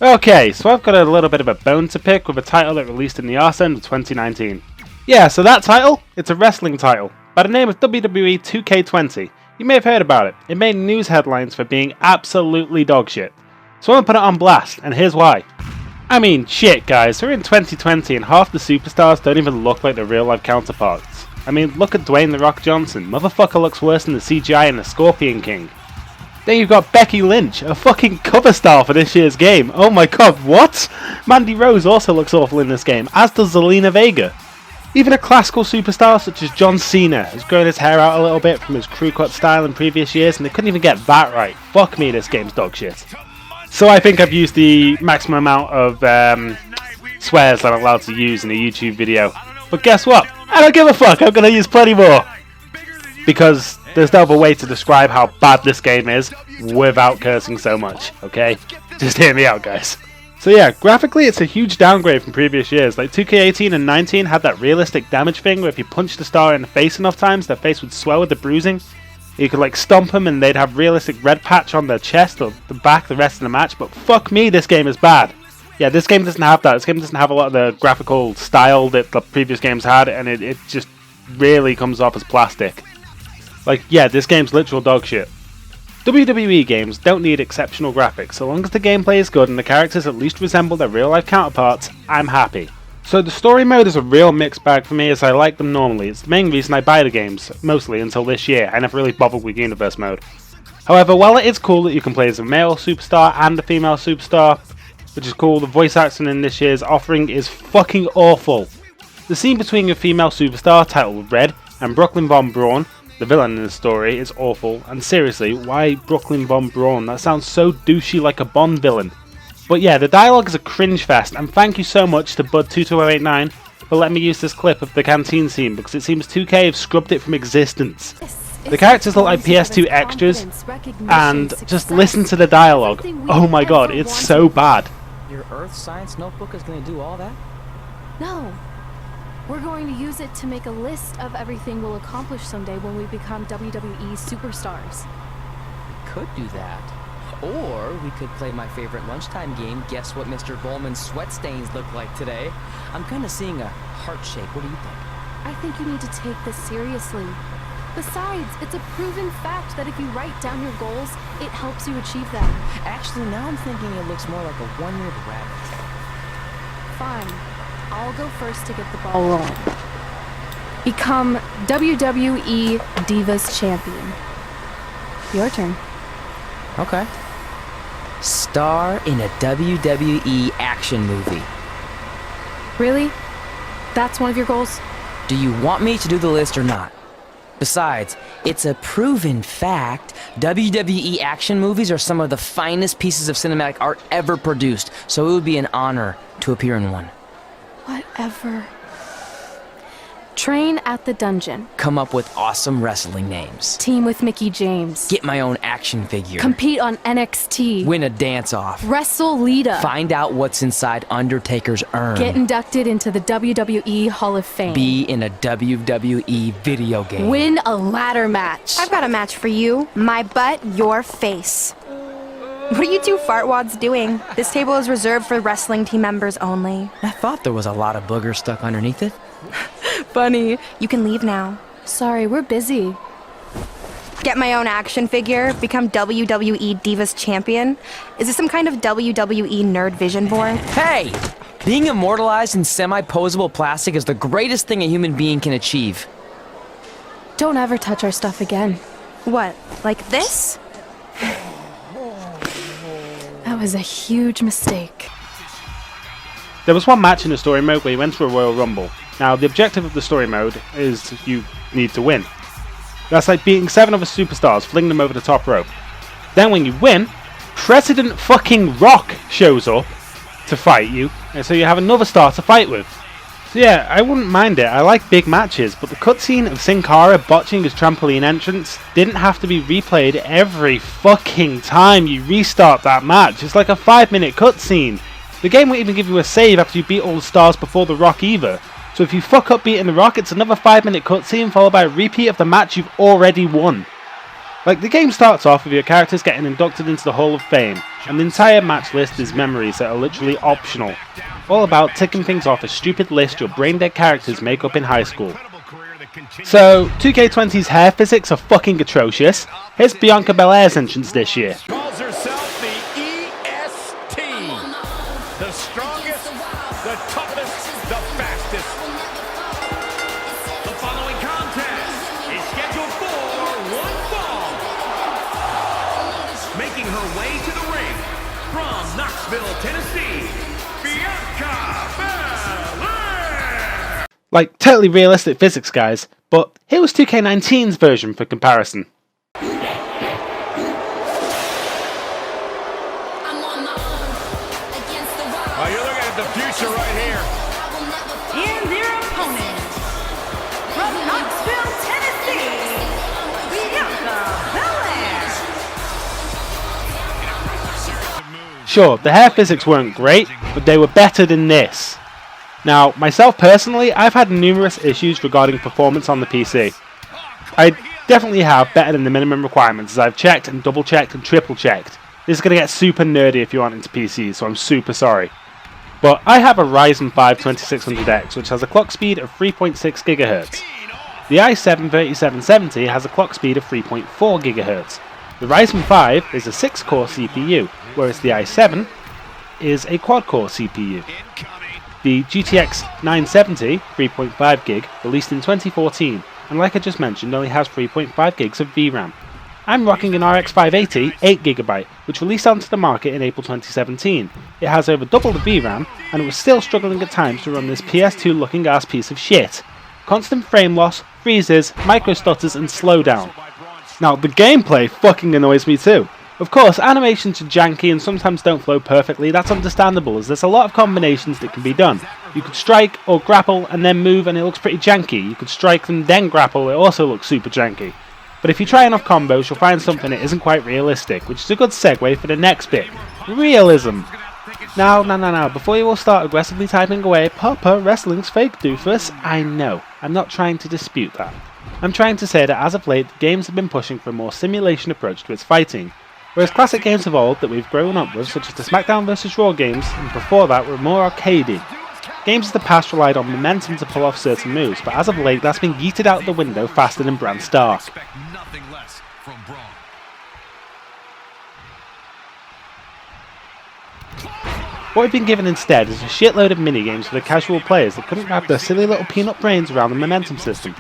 Okay, so I've got a little bit of a bone to pick with a title that released in the arse end of 2019. Yeah, so that title, it's a wrestling title, by the name of WWE 2K20. You may have heard about it. It made news headlines for being absolutely dogshit. So I'm gonna put it on blast, and here's why. I mean, shit guys, we're in 2020 and half the superstars don't even look like their real life counterparts. I mean, look at Dwayne "The Rock" Johnson. Motherfucker looks worse than the CGI in the Scorpion King. Then you've got Becky Lynch, a fucking cover star for this year's game. Oh my god, what? Mandy Rose also looks awful in this game, as does Zelina Vega. Even a classical superstar such as John Cena has grown his hair out a little bit from his crew cut style in previous years, and they couldn't even get that right. Fuck me, this game's dog shit. So I think I've used the maximum amount of swears that I'm allowed to use in a YouTube video. But guess what? I don't give a fuck, I'm gonna use plenty more. Because there's no other way to describe how bad this game is without cursing so much, okay? Just hear me out, guys. So yeah, graphically it's a huge downgrade from previous years. Like 2K18 and 19 had that realistic damage thing where if you punched the star in the face enough times, their face would swell with the bruising. You could like stomp them and they'd have realistic red patch on their chest or the back the rest of the match, but fuck me, this game is bad. Yeah, this game doesn't have that. This game doesn't have a lot of the graphical style that the previous games had, and it just really comes off as plastic. Like, yeah, this game's literal dog shit. WWE games don't need exceptional graphics. So long as the gameplay is good and the characters at least resemble their real life counterparts, I'm happy. So the story mode is a real mixed bag for me, as I like them normally. It's the main reason I buy the games, mostly until this year. I never really bothered with universe mode. However, while it is cool that you can play as a male superstar and a female superstar, which is cool, the voice acting in this year's offering is fucking awful. The scene between your female superstar, titled Red, and Brooklyn Von Braun, the villain in the story, is awful, and seriously, why Brooklyn Von Braun? That sounds so douchey like a Bond villain. But yeah, the dialogue is a cringe fest, and thank you so much to Bud22089 for letting me use this clip of the canteen scene, because it seems 2K have scrubbed it from existence. The characters look like PS2 extras, and just listen to the dialogue. Oh my god, it's so bad. Your Earth Science notebook is going to do all that? No. We're going to use it to make a list of everything we'll accomplish someday when we become WWE superstars. We could do that. Or we could play my favorite lunchtime game, Guess What Mr. Bowman's Sweat Stains Look Like Today. I'm kind of seeing a heart shape. What do you think? I think you need to take this seriously. Besides, it's a proven fact that if you write down your goals, it helps you achieve them. Actually, now I'm thinking it looks more like a one-year rabbit. Fine. I'll go first to get the ball rolling. Become WWE Divas Champion. Your turn. Okay. Star in a WWE action movie. Really? That's one of your goals? Do you want me to do the list or not? Besides, it's a proven fact, WWE action movies are some of the finest pieces of cinematic art ever produced, so it would be an honor to appear in one. Whatever. Train at the dungeon. Come up with awesome wrestling names. Team with Mickey James. Get my own action figure. Compete on NXT. Win a dance-off. Wrestle Lita. Find out what's inside Undertaker's urn. Get inducted into the WWE Hall of Fame. Be in a WWE video game. Win a ladder match. I've got a match for you. My butt, your face. What are you two fartwads doing? This table is reserved for wrestling team members only. I thought there was a lot of boogers stuck underneath it. Funny. You can leave now. Sorry, we're busy. Get my own action figure, become WWE Divas Champion. Is this some kind of WWE nerd vision board? Hey! Being immortalized in semi-posable plastic is the greatest thing a human being can achieve. Don't ever touch our stuff again. What, like this? That was a huge mistake. There was one match in the story mode where you went to a Royal Rumble. Now, the objective of the story mode is you need to win. That's like beating 7 other superstars, flinging them over the top rope. Then when you win, President fucking Rock shows up to fight you, and so you have another star to fight with. So yeah, I wouldn't mind it. I like big matches, but the cutscene of Sin Cara botching his trampoline entrance didn't have to be replayed every fucking time you restart that match. It's like a 5-minute cutscene. The game won't even give you a save after you beat all the stars before The Rock either. So if you fuck up beating The Rock, it's another 5-minute cutscene followed by a repeat of the match you've already won. Like, the game starts off with your characters getting inducted into the Hall of Fame, and the entire match list is memories that are literally optional. All about ticking things off a stupid list your brain-dead characters make up in high school. So, 2K20's hair physics are fucking atrocious. Here's Bianca Belair's entrance this year. Calls herself the EST. The strongest, the toughest, the fastest. The following contest is scheduled for one fall. Making her way to the ring from Knoxville, Tennessee, Bianca Belair. Like, totally realistic physics, guys, but here was 2K19's version for comparison. Oh, you're looking at the future right here. And their opponent, from Knoxville, Tennessee, Bianca Belair. Sure, the hair physics weren't great, but they were better than this. Now, myself personally, I've had numerous issues regarding performance on the PC. I definitely have better than the minimum requirements, as I've checked and double checked and triple checked. This is going to get super nerdy if you aren't into PCs, so I'm super sorry. But I have a Ryzen 5 2600X, which has a clock speed of 3.6 GHz. The i7-3770 has a clock speed of 3.4 GHz. The Ryzen 5 is a 6-core CPU, whereas the i7 is a quad-core CPU. The GTX 970 3.5 gig released in 2014, and like I just mentioned, only has 3.5 gigs of VRAM. I'm rocking an RX 580 8GB, which released onto the market in April 2017. It has over double the VRAM, and it was still struggling at times to run this PS2 looking ass piece of shit. Constant frame loss, freezes, micro stutters, and slowdown. Now, the gameplay fucking annoys me too. Of course, animations are janky and sometimes don't flow perfectly. That's understandable, as there's a lot of combinations that can be done. You could strike or grapple and then move and it looks pretty janky. You could strike and then grapple, it also looks super janky. But if you try enough combos, you'll find something that isn't quite realistic, which is a good segue for the next bit. Realism. Now, before you all start aggressively typing away, Papa, wrestling's fake doofus, I know. I'm not trying to dispute that. I'm trying to say that as of late, the games have been pushing for a more simulation approach to its fighting. Whereas classic games of old that we've grown up with, such as the SmackDown vs Raw games, and before that were more arcadey. Games of the past relied on momentum to pull off certain moves, but as of late that's been yeeted out the window faster than Bran Stark. What we've been given instead is a shitload of minigames for the casual players that couldn't wrap their silly little peanut brains around the momentum system.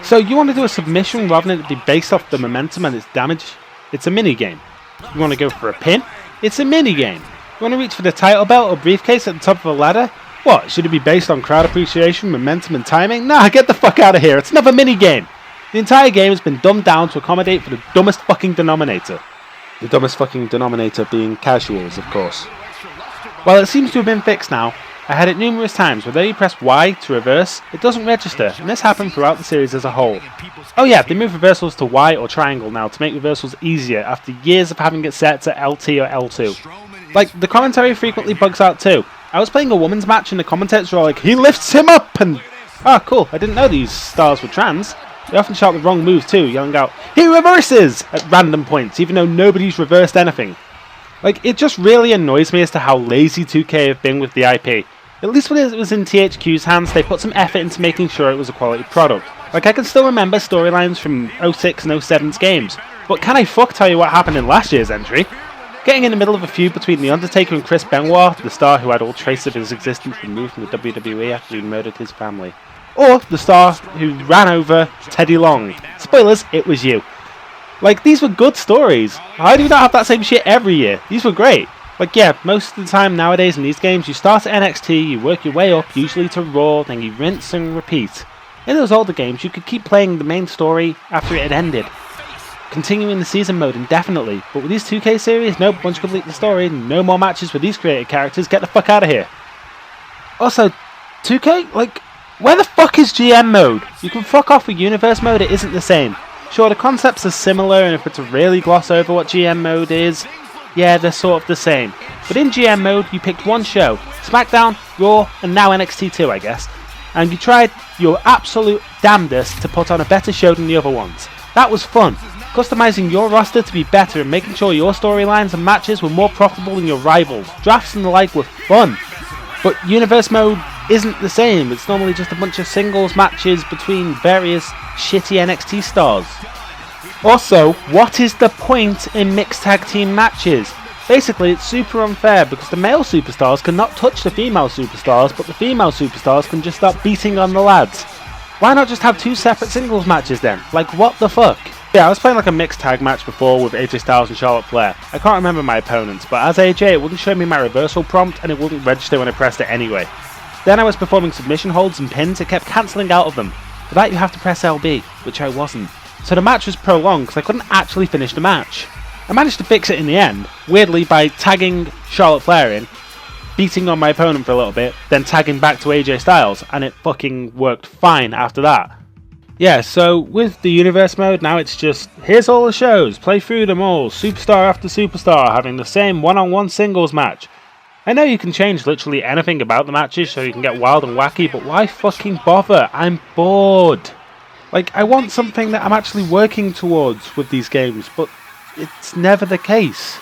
So you want to do a submission rather than it be based off the momentum and its damage? It's a minigame. You want to go for a pin? It's a minigame. You want to reach for the title belt or briefcase at the top of a ladder? What, should it be based on crowd appreciation, momentum and timing? Nah, get the fuck out of here, it's another minigame! The entire game has been dumbed down to accommodate for the dumbest fucking denominator. The dumbest fucking denominator being casuals, of course. While it seems to have been fixed now, I had it numerous times where though you press Y to reverse, it doesn't register, and this happened throughout the series as a whole. Oh yeah, they move reversals to Y or triangle now to make reversals easier after years of having it set to LT or L2. Like, the commentary frequently bugs out too. I was playing a women's match and the commentators were all like, he lifts him up, and ah, cool, I didn't know these stars were trans. They often shout the wrong move too, yelling out, he reverses! At random points, even though nobody's reversed anything. Like, it just really annoys me as to how lazy 2K have been with the IP. At least when it was in THQ's hands, they put some effort into making sure it was a quality product. Like, I can still remember storylines from 06 and 07's games, but can I fuck tell you what happened in last year's entry? Getting in the middle of a feud between The Undertaker and Chris Benoit, the star who had all trace of his existence removed from the WWE after he murdered his family. Or the star who ran over Teddy Long. Spoilers, it was you. Like, these were good stories. How do you not have that same shit every year? These were great. Like, yeah, most of the time nowadays in these games, you start at NXT, you work your way up, usually to Raw, then you rinse and repeat. In those older games, you could keep playing the main story after it had ended, continuing the season mode indefinitely, but with these 2K series, nope, once you complete the story, no more matches with these created characters, get the fuck out of here. Also, 2K, like, where the fuck is GM mode? You can fuck off with universe mode, it isn't the same. Sure, the concepts are similar, and if it's to really gloss over what GM mode is, yeah, they're sort of the same. But in GM mode, you picked one show, SmackDown, Raw, and now NXT 2, I guess. And you tried your absolute damnedest to put on a better show than the other ones. That was fun. customizing your roster to be better and making sure your storylines and matches were more profitable than your rivals. Drafts and the like were fun, but Universe Mode isn't the same. It's normally just a bunch of singles matches between various shitty NXT stars. Also, what is the point in mixed tag team matches? Basically, it's super unfair because the male superstars cannot touch the female superstars, but the female superstars can just start beating on the lads. Why not just have 2 separate singles matches then? Like, what the fuck? Yeah, I was playing like a mixed tag match before with AJ Styles and Charlotte Flair. I can't remember my opponents, but as AJ it wouldn't show me my reversal prompt and it wouldn't register when I pressed it anyway. Then I was performing submission holds and pins, it kept cancelling out of them. For that you have to press LB, which I wasn't. So the match was prolonged because I couldn't actually finish the match. I managed to fix it in the end, weirdly by tagging Charlotte Flair in, beating on my opponent for a little bit, then tagging back to AJ Styles, and it fucking worked fine after that. Yeah, so with the Universe Mode, now it's just, here's all the shows, play through them all, superstar after superstar, having the same one-on-one singles match. I know you can change literally anything about the matches so you can get wild and wacky, but why fucking bother? I'm bored. Like, I want something that I'm actually working towards with these games, but it's never the case.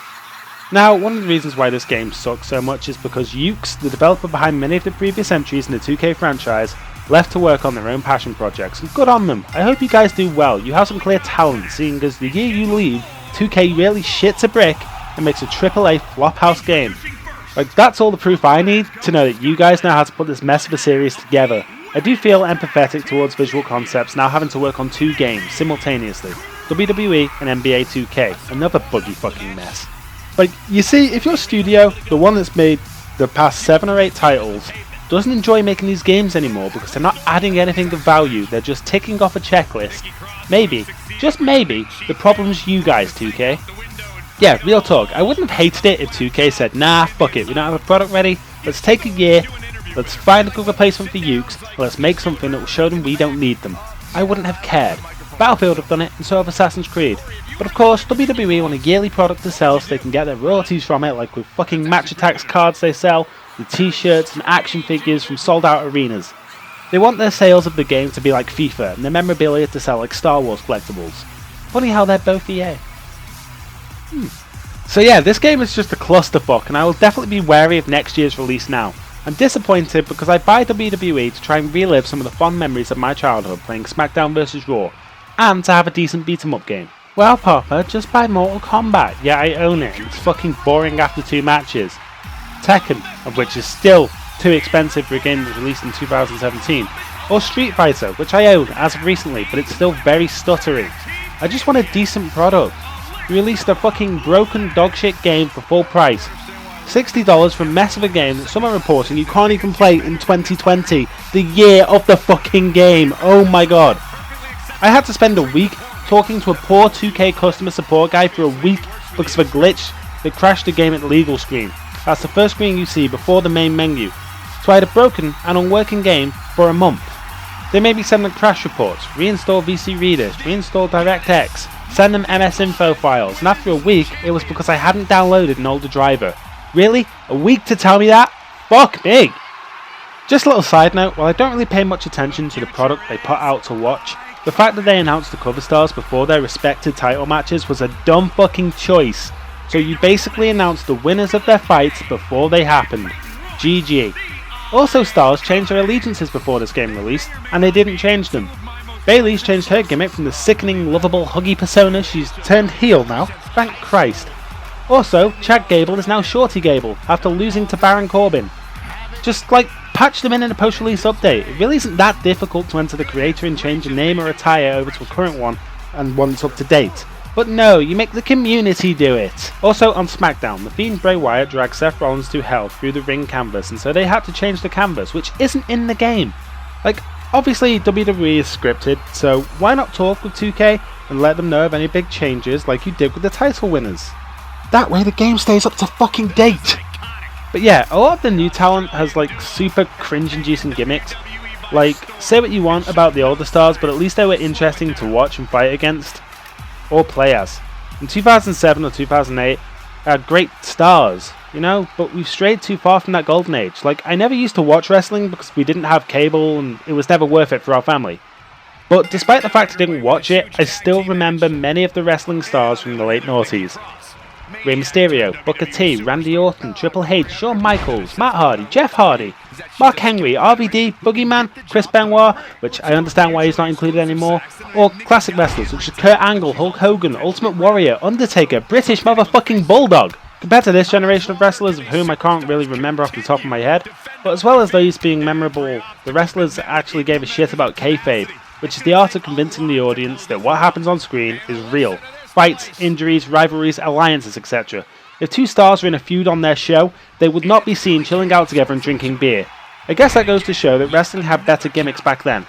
Now, one of the reasons why this game sucks so much is because Yuke's, the developer behind many of the previous entries in the 2K franchise, left to work on their own passion projects, and good on them. I hope you guys do well. You have some clear talent, seeing as the year you leave, 2K really shits a brick and makes a AAA flophouse game. Like, that's all the proof I need to know that you guys know how to put this mess of a series together. I do feel empathetic towards Visual Concepts now having to work on 2 games simultaneously. WWE and NBA 2K, another buggy fucking mess. Like, you see, if your studio, the one that's made the past 7 or 8 titles, doesn't enjoy making these games anymore because they're not adding anything of value, they're just ticking off a checklist, maybe, just maybe, the problem's you guys, 2K. Yeah, real talk, I wouldn't have hated it if 2K said, nah, fuck it, we don't have a product ready, let's take a year, let's find a good replacement for Ukes, and let's make something that will show them we don't need them. I wouldn't have cared. Battlefield have done it, and so have Assassin's Creed. But of course, WWE want a yearly product to sell so they can get their royalties from it, like with fucking Match Attacks cards they sell, the t-shirts and action figures from sold out arenas. They want their sales of the game to be like FIFA, and their memorabilia to sell like Star Wars collectibles. Funny how they're both EA. So yeah, this game is just a clusterfuck, and I will definitely be wary of next year's release now. I'm disappointed because I buy WWE to try and relive some of the fond memories of my childhood playing SmackDown vs Raw, and to have a decent beat 'em up game. Well, Papa, just buy Mortal Kombat. Yeah, I own it, and it's fucking boring after 2 matches. Tekken, of which is still too expensive for a game that was released in 2017. Or Street Fighter, which I own as of recently, but it's still very stuttery. I just want a decent product. You released a fucking broken dogshit game for full price. $60 for a mess of a game that some are reporting you can't even play in 2020, the year of the fucking game. Oh my god. I had to spend a week talking to a poor 2K customer support guy for a week because of a glitch that crashed the game at the legal screen. That's the first screen you see before the main menu. So I had a broken and unworking game for a month. They made me send them crash reports, reinstall VC readers, reinstall DirectX, send them MS info files, and after a week it was because I hadn't downloaded an older driver. Really? A week to tell me that? Fuck me! Just a little side note, while I don't really pay much attention to the product they put out to watch, the fact that they announced the cover stars before their respected title matches was a dumb fucking choice. So you basically announced the winners of their fights before they happened. GG. Also, stars changed their allegiances before this game released, and they didn't change them. Bayley's changed her gimmick from the sickening, lovable, huggy persona, she's turned heel now, thank Christ. Also, Chad Gable is now Shorty Gable, after losing to Baron Corbin. Just, like, patch them in a post-release update. It really isn't that difficult to enter the creator and change a name or attire over to a current one, and one that's up to date. But no, you make the community do it. Also, on SmackDown, The Fiend Bray Wyatt dragged Seth Rollins to hell through the ring canvas, and so they had to change the canvas, which isn't in the game. Like, obviously WWE is scripted, so why not talk with 2K and let them know of any big changes like you did with the title winners? That way the game stays up to fucking date. But yeah, a lot of the new talent has like super cringe-inducing gimmicks. Like, say what you want about the older stars, but at least they were interesting to watch and fight against. Or play as. In 2007 or 2008, I had great stars, you know, but we've strayed too far from that golden age. Like, I never used to watch wrestling because we didn't have cable and it was never worth it for our family. But despite the fact I didn't watch it, I still remember many of the wrestling stars from the late noughties. Rey Mysterio, Booker T, Randy Orton, Triple H, Shawn Michaels, Matt Hardy, Jeff Hardy, Mark Henry, RVD, Boogeyman, Chris Benoit, which I understand why he's not included anymore, or classic wrestlers such as Kurt Angle, Hulk Hogan, Ultimate Warrior, Undertaker, British motherfucking Bulldog. Compared to this generation of wrestlers, of whom I can't really remember off the top of my head, but as well as those being memorable, the wrestlers actually gave a shit about kayfabe, which is the art of convincing the audience that what happens on screen is real. Fights, injuries, rivalries, alliances, etc. If two stars were in a feud on their show, they would not be seen chilling out together and drinking beer. I guess that goes to show that wrestling had better gimmicks back then.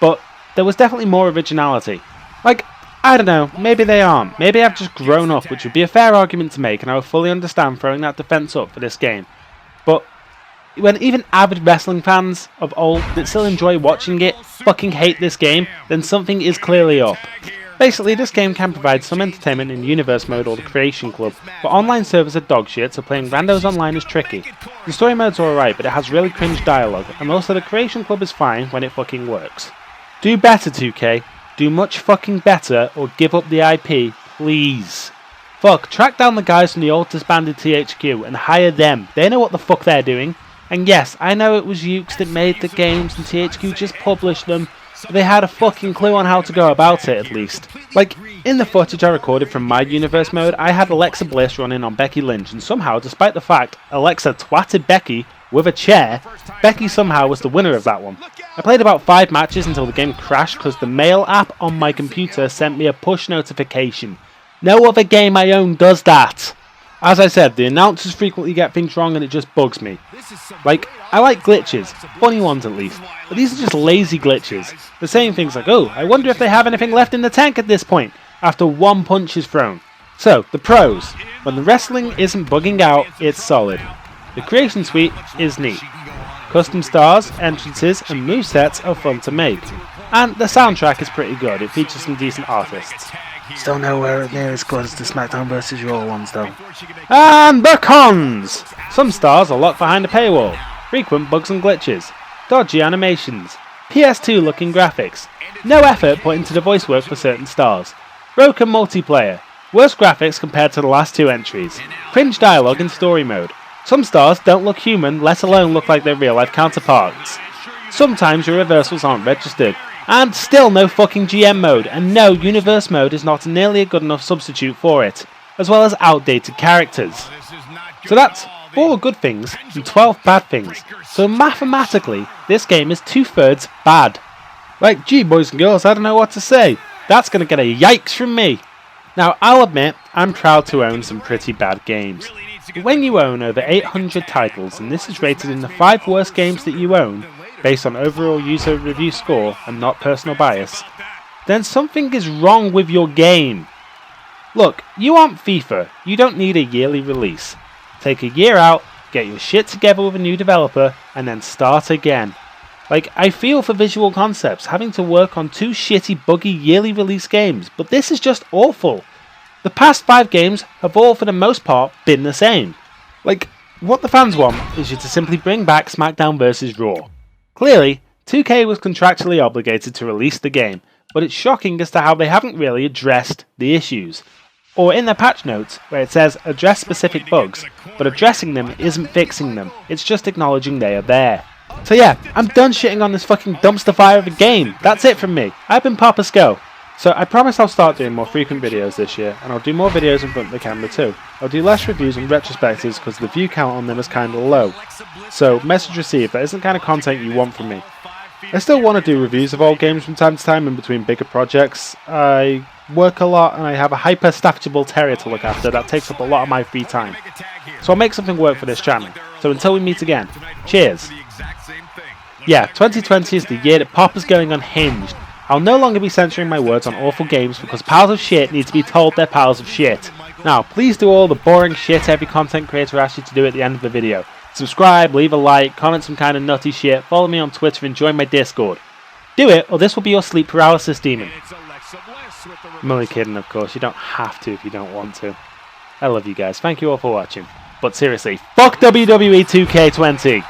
But there was definitely more originality. Like, I don't know, maybe they aren't. Maybe I've just grown up, which would be a fair argument to make, and I would fully understand throwing that defense up for this game. But when even avid wrestling fans of old that still enjoy watching it fucking hate this game, then something is clearly up. Basically, this game can provide some entertainment in Universe Mode or the Creation Club, but online servers are dogshit, so playing randos online is tricky. The story mode's alright, but it has really cringe dialogue, and also the Creation Club is fine when it fucking works. Do better, 2K. Do much fucking better, or give up the IP, please. Fuck, track down the guys from the old disbanded THQ and hire them. They know what the fuck they're doing. And yes, I know it was Ukes that made the games and THQ just published them, but they had a fucking clue on how to go about it at least. Like, in the footage I recorded from my Universe Mode, I had Alexa Bliss running on Becky Lynch, and somehow, despite the fact Alexa twatted Becky with a chair, Becky somehow was the winner of that one. I played about 5 matches until the game crashed because the mail app on my computer sent me a push notification. No other game I own does that. As I said, the announcers frequently get things wrong and it just bugs me. Like, I like glitches, funny ones at least, but these are just lazy glitches. They're saying things like, oh, I wonder if they have anything left in the tank at this point, after one punch is thrown. So, the pros. When the wrestling isn't bugging out, it's solid. The Creation Suite is neat. Custom stars, entrances and movesets are fun to make. And the soundtrack is pretty good, it features some decent artists. Still nowhere near as good as the SmackDown vs. Raw ones though. And the cons! Some stars are locked behind a paywall, frequent bugs and glitches, dodgy animations, PS2 looking graphics, no effort put into the voice work for certain stars, broken multiplayer, worse graphics compared to the last 2 entries, cringe dialogue in story mode, some stars don't look human, let alone look like their real life counterparts, sometimes your reversals aren't registered, and still no fucking GM mode, and no, Universe Mode is not nearly a good enough substitute for it, as well as outdated characters. So that's 4 good things and 12 bad things, so mathematically, this game is 2/3 bad. Like, gee boys and girls, I don't know what to say. That's gonna get a yikes from me. Now, I'll admit, I'm proud to own some pretty bad games. But when you own over 800 titles, and this is rated in the 5 worst games that you own, based on overall user review score and not personal bias, then something is wrong with your game. Look, you aren't FIFA, you don't need a yearly release. Take a year out, get your shit together with a new developer, and then start again. Like, I feel for Visual Concepts having to work on 2 shitty buggy yearly release games, but this is just awful. The past 5 games have all for the most part been the same. Like, what the fans want is you to simply bring back SmackDown vs. Raw. Clearly, 2K was contractually obligated to release the game, but it's shocking as to how they haven't really addressed the issues. Or in their patch notes, where it says address specific bugs, but addressing them isn't fixing them, it's just acknowledging they are there. So yeah, I'm done shitting on this fucking dumpster fire of a game. That's it from me. I've been PapaScho. So I promise I'll start doing more frequent videos this year, and I'll do more videos in front of the camera too. I'll do less reviews and retrospectives because the view count on them is kinda low. So message received, that isn't the kind of content you want from me. I still want to do reviews of old games from time to time in between bigger projects. I work a lot and I have a hyper-staffable terrier to look after that takes up a lot of my free time. So I'll make something work for this channel. So until we meet again, cheers. Yeah, 2020 is the year that Papa's going unhinged. I'll no longer be censoring my words on awful games because piles of shit need to be told they're piles of shit. Now, please do all the boring shit every content creator asks you to do at the end of the video. Subscribe, leave a like, comment some kind of nutty shit, follow me on Twitter and join my Discord. Do it, or this will be your sleep paralysis demon. I'm only kidding, of course, you don't have to if you don't want to. I love you guys, thank you all for watching. But seriously, fuck WWE 2K20!